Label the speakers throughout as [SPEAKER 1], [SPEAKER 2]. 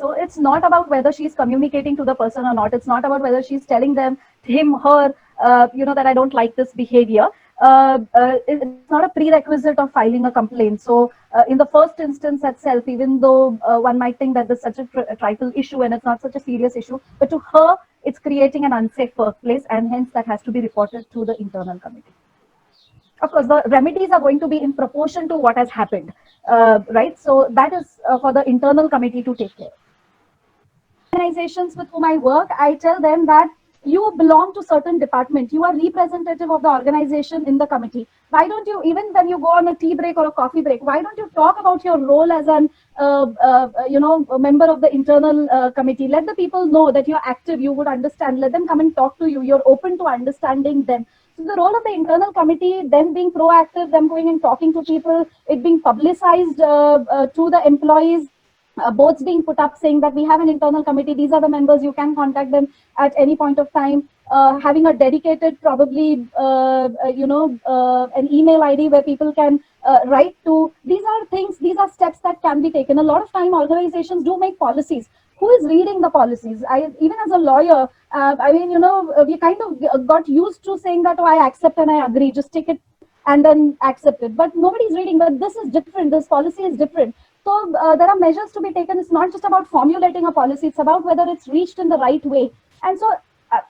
[SPEAKER 1] So it's not about whether she's communicating to the person or not. It's not about whether she's telling them, him, her, that I don't like this behavior. It's not a prerequisite of filing a complaint. So in the first instance itself, even though one might think that this is such a trifle issue and it's not such a serious issue, but to her, it's creating an unsafe workplace, and hence that has to be reported to the internal committee. Of course, the remedies are going to be in proportion to what has happened, right? So that is for the internal committee to take care. Organizations with whom I work, I tell them that you belong to certain department. You are representative of the organization in the committee. Why don't you, even when you go on a tea break or a coffee break, why don't you talk about your role as an, a member of the internal committee? Let the people know that you're active, you would understand. Let them come and talk to you. You're open to understanding them. So the role of the internal committee, them being proactive, them going and talking to people, it being publicized to the employees, boards being put up saying that we have an internal committee, these are the members, you can contact them at any point of time. Having a dedicated, probably, an email ID where people can write to. These are things, these are steps that can be taken. A lot of time organizations do make policies. Who is reading the policies? Even as a lawyer, we kind of got used to saying that, oh, I accept and I agree, just take it and then accept it. But nobody's reading. But this is different. This policy is different. So there are measures to be taken. It's not just about formulating a policy. It's about whether it's reached in the right way. And so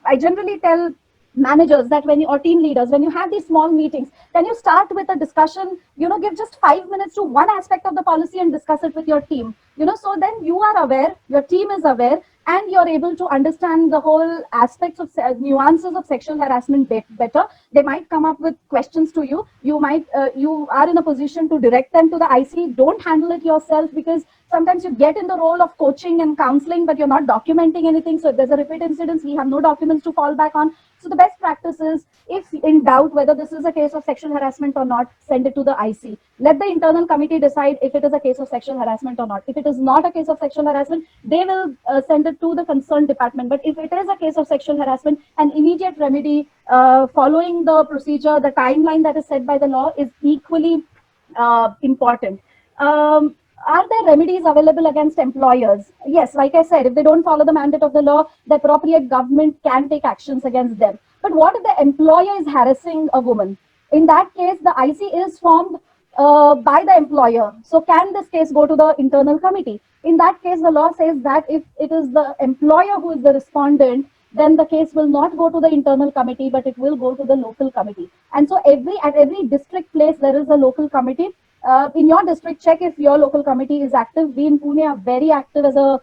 [SPEAKER 1] I generally tell managers that when you, or team leaders, when you have these small meetings, then you start with a discussion, give just 5 minutes to one aspect of the policy and discuss it with your team, so then you are aware, your team is aware, and you're able to understand the whole aspects of nuances of sexual harassment better. They might come up with questions to you. You might, you are in a position to direct them to the IC. Don't handle it yourself, because sometimes you get in the role of coaching and counseling, but you're not documenting anything. So if there's a repeat incident, we have no documents to fall back on. So the best practice is, if in doubt whether this is a case of sexual harassment or not, send it to the IC. Let the internal committee decide if it is a case of sexual harassment or not. If it is not a case of sexual harassment, they will send it to the concerned department. But if it is a case of sexual harassment, an immediate remedy following the procedure, the timeline that is set by the law, is equally important. Are there remedies available against employers? Yes, like I said, if they don't follow the mandate of the law, the appropriate government can take actions against them. But what if the employer is harassing a woman? In that case, the IC is formed by the employer. So can this case go to the internal committee? In that case, the law says that if it is the employer who is the respondent, then the case will not go to the internal committee, but it will go to the local committee. And so at every district place, there is a local committee. In your district, check if your local committee is active. We in Pune are very active as a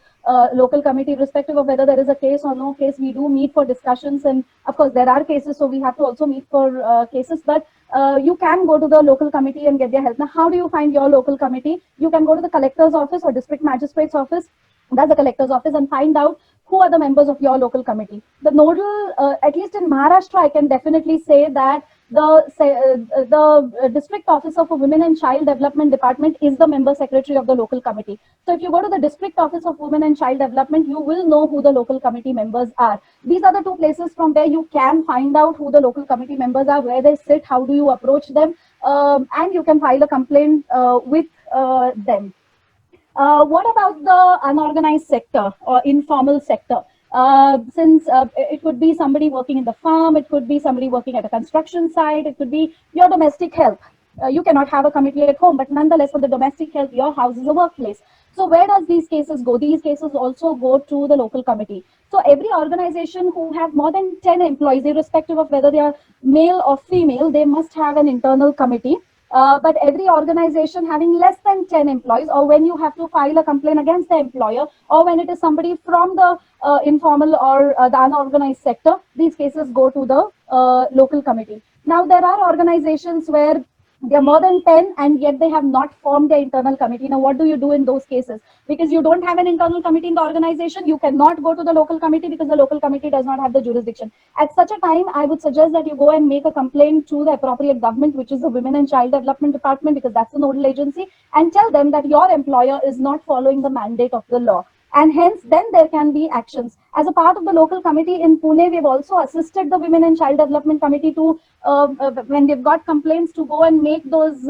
[SPEAKER 1] local committee, irrespective of whether there is a case or no case. We do meet for discussions, and of course there are cases, so we have to also meet for cases. But you can go to the local committee and get their help. Now, how do you find your local committee? You can go to the collector's office or district magistrate's office. That's the collector's office, and find out who are the members of your local committee. The nodal, at least in Maharashtra, I can definitely say that the district officer for Women and Child Development Department is the member secretary of the local committee. So if you go to the district office of Women and Child Development, you will know who the local committee members are. These are the two places from where you can find out who the local committee members are, where they sit, how do you approach them, and you can file a complaint with them. What about the unorganized sector or informal sector? Since it could be somebody working in the farm, it could be somebody working at a construction site, it could be your domestic help. You cannot have a committee at home, but nonetheless, for the domestic help, your house is a workplace. So where does these cases go? These cases also go to the local committee. So every organization who have more than 10 employees, irrespective of whether they are male or female, they must have an internal committee. But every organization having less than 10 employees, or when you have to file a complaint against the employer, or when it is somebody from the informal or the unorganized sector, these cases go to the local committee. Now, there are organizations where they are more than 10 and yet they have not formed their internal committee. Now, what do you do in those cases? Because you don't have an internal committee in the organization, you cannot go to the local committee because the local committee does not have the jurisdiction. At such a time, I would suggest that you go and make a complaint to the appropriate government, which is the Women and Child Development Department, because that's the nodal agency, and tell them that your employer is not following the mandate of the law. and hence then there can be actions. As a part of the local committee in Pune, we've also assisted the Women and Child Development Committee to, when they've got complaints, to go and make those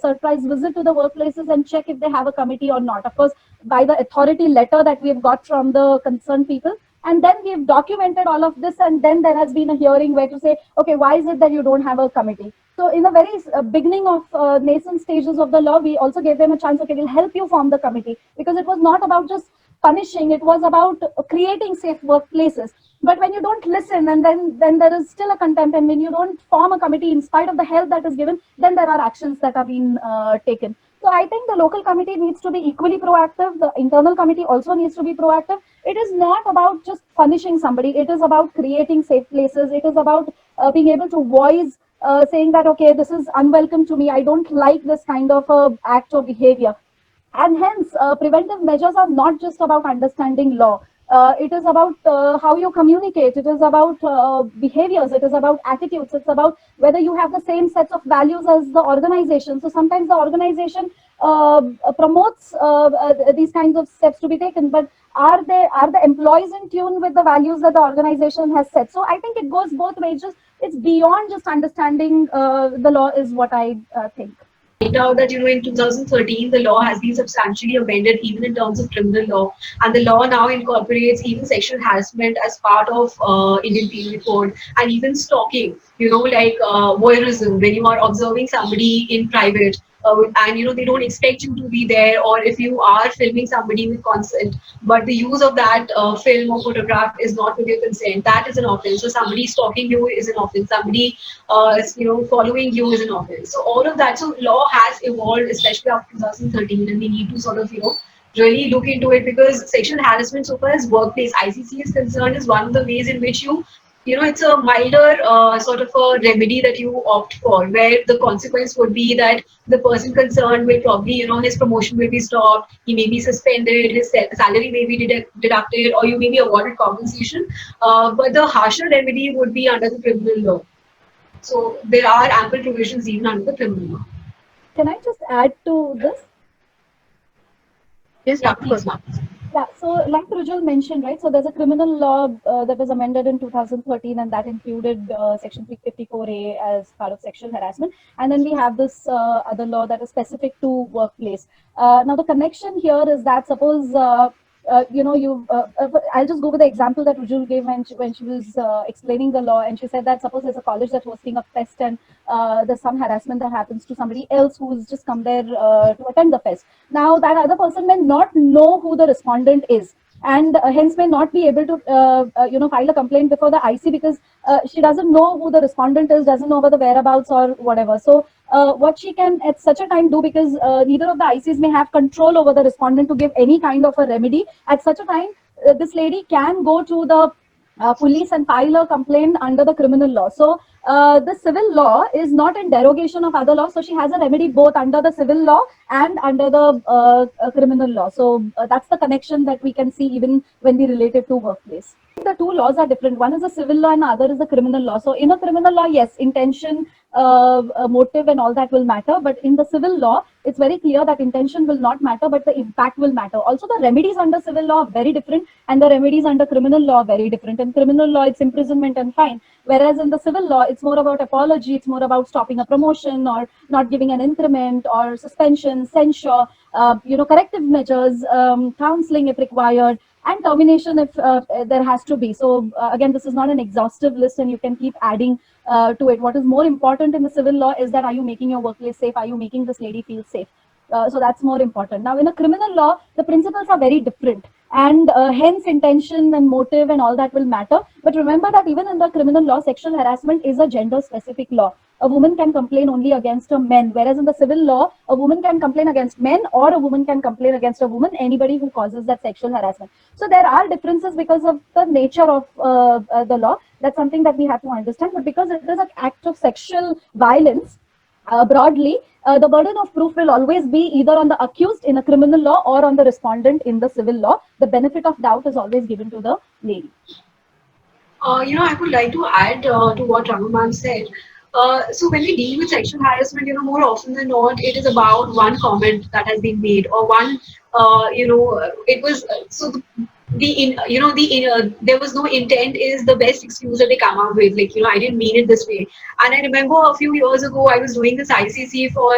[SPEAKER 1] surprise visit to the workplaces and check if they have a committee or not. Of course, by the authority letter that we've got from the concerned people. And then we've documented all of this, and then there has been a hearing where to say, okay, why is it that you don't have a committee? So in the very beginning of nascent stages of the law, we also gave them a chance, okay, we'll help you form the committee, because it was not about just punishing, it was about creating safe workplaces. But when you don't listen, and then there is still a contempt, and when you don't form a committee in spite of the help that is given, then there are actions that are being taken. So I think the local committee needs to be equally proactive. The internal committee also needs to be proactive. It is not about just punishing somebody. It is about creating safe places. It is about being able to voice, saying that, okay, this is unwelcome to me. I don't like this kind of act or behavior. And hence, preventive measures are not just about understanding law. It is about how you communicate. It is about behaviors. It is about attitudes. It's about whether you have the same sets of values as the organization. So sometimes the organization promotes these kinds of steps to be taken, but are the employees in tune with the values that the organization has set? So I think it goes both ways. It's beyond just understanding the law, is what I think.
[SPEAKER 2] Point out that in 2013 the law has been substantially amended even in terms of criminal law, and the law now incorporates even sexual harassment as part of Indian Penal Code, and even stalking, like voyeurism, when you are observing somebody in private, and they don't expect you to be there, or if you are filming somebody with consent, but the use of that film or photograph is not with your consent, that is an offense. So somebody stalking you is an offense. Somebody following you is an offense. So all of that. So law has evolved, especially after 2013, and we need to sort of, really look into it, because sexual harassment, so far as workplace ICC is concerned, is one of the ways in which it's a milder sort of a remedy that you opt for, where the consequence would be that the person concerned will probably, his promotion will be stopped, he may be suspended, his salary may be deducted, or you may be awarded compensation. But the harsher remedy would be under the criminal law. So there are ample provisions even under the criminal law.
[SPEAKER 1] Can I just add to this?
[SPEAKER 2] Yes, yeah, of course, ma'am.
[SPEAKER 1] Yeah, so like Rujul mentioned, right? So there's a criminal law that was amended in 2013, and that included Section 354A as part of sexual harassment. And then we have this other law that is specific to workplace. Now, the connection here is that, suppose I'll just go with the example that Rujul gave when she was explaining the law, and she said that suppose there's a college that's hosting a fest, and there's some harassment that happens to somebody else who's just come there to attend the fest. Now that other person may not know who the respondent is, and hence may not be able to file a complaint before the IC, because she doesn't know who the respondent is, doesn't know about the whereabouts or whatever. So what she can at such a time do, because neither of the ICs may have control over the respondent to give any kind of a remedy, at such a time this lady can go to the police and file a complaint under the criminal law. So the civil law is not in derogation of other laws. So she has a remedy both under the civil law and under the criminal law. So that's the connection that we can see even when we relate it to workplace. The two laws are different. One is a civil law and the other is a criminal law. So in a criminal law, yes, intention, motive and all that will matter. But in the civil law, it's very clear that intention will not matter, but the impact will matter. Also, the remedies under civil law are very different, and the remedies under criminal law are very different. In criminal law, it's imprisonment and fine. Whereas in the civil law, it's more about apology, it's more about stopping a promotion or not giving an increment or suspension, censure, corrective measures, counseling if required, and termination if there has to be. So again, this is not an exhaustive list, and you can keep adding to it. What is more important in the civil law is that, are you making your workplace safe? Are you making this lady feel safe? So that's more important. Now, in a criminal law, the principles are very different, and hence intention and motive and all that will matter. But remember that even in the criminal law, sexual harassment is a gender-specific law. A woman can complain only against a man, whereas in the civil law, a woman can complain against men, or a woman can complain against a woman, anybody who causes that sexual harassment. So there are differences because of the nature of the law. That's something that we have to understand. But because it is an act of sexual violence, broadly, the burden of proof will always be either on the accused in a criminal law or on the respondent in the civil law. The benefit of doubt is always given to the lady.
[SPEAKER 2] I would like to add to what Rama ma'am said. So when we deal with sexual harassment, more often than not, it is about one comment that has been made or one, it was so the in the there was no intent is the best excuse that they come up with. Like, I didn't mean it this way. And I remember a few years ago, I was doing this ICC for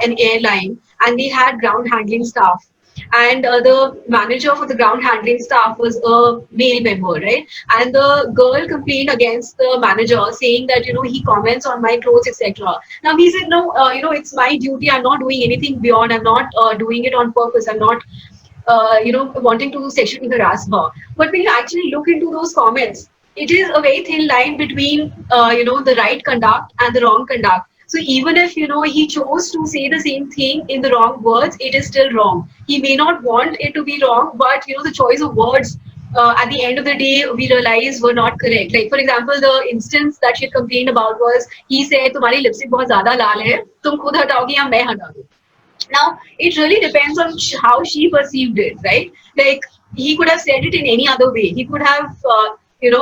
[SPEAKER 2] an airline, and they had ground handling staff, and the manager for the ground handling staff was a male member, right? And the girl complained against the manager, saying that he comments on my clothes, etc. Now he said, no, it's my duty. I'm not doing anything beyond. I'm not doing it on purpose. I'm not wanting to sexually harass her. But when you actually look into those comments, it is a very thin line between, the right conduct and the wrong conduct. So even if, he chose to say the same thing in the wrong words, it is still wrong. He may not want it to be wrong, but, the choice of words at the end of the day, we realize were not correct. Like, for example, the instance that she had complained about was, he said, तुम्हारी lipstick बहुत ज़्यादा लाल है, तुम खुद हटाओगी या मैं हटा दूँ? Now, it really depends on how she perceived it, right? Like, he could have said it in any other way. He could have,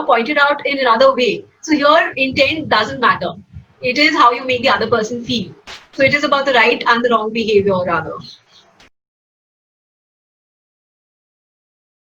[SPEAKER 2] pointed out in another way. So your intent doesn't matter. It is how you make the other person feel. So it is about the right and the wrong behavior, rather.